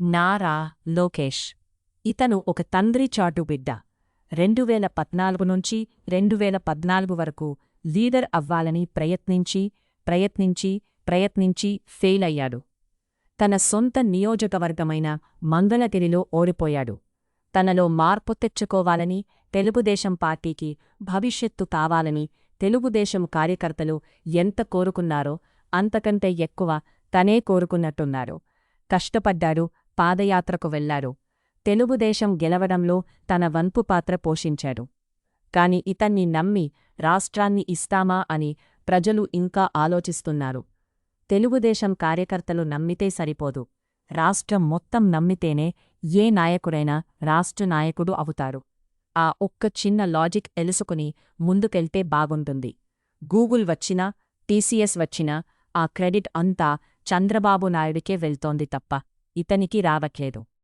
నారా లోకేష్. ఇతను ఒక తండ్రి చాటు బిడ్డ. 2014 నుంచి 2014 వరకు లీడర్ అవ్వాలని ప్రయత్నించి ఫెయిల్ అయ్యాడు. తన సొంత నియోజకవర్గమైన మంగళగిరిలో ఓడిపోయాడు. తనలో మార్పు తెచ్చుకోవాలని, తెలుగుదేశం పార్టీకి భవిష్యత్తు కావాలని తెలుగుదేశం కార్యకర్తలు ఎంత కోరుకున్నారో అంతకంటే ఎక్కువ తనే కోరుకున్నట్టున్నారు. కష్టపడ్డాడు, పాదయాత్రకు వెళ్లాడు. తెలుగుదేశం గెలవడంలో తన వంపు పాత్ర పోషించాడు. కాని ఇతన్ని నమ్మి రాష్ట్రాన్ని ఇస్తామా అని ప్రజలు ఇంకా ఆలోచిస్తున్నారు. తెలుగుదేశం కార్యకర్తలు నమ్మితే సరిపోదు. రాష్ట్రం మొత్తం నమ్మితేనే ఏ నాయకుడైనా రాష్ట్ర నాయకుడు అవుతారు. ఆ ఒక్క చిన్న లాజిక్ ఎలుసుకుని ముందుకెళ్తే బాగుంటుంది. గూగుల్ వచ్చినా, టీసీఎస్ వచ్చినా ఆ క్రెడిట్ అంతా చంద్రబాబు నాయుడికే వెళ్తోంది తప్ప ఇతనికి రావట్లేదు.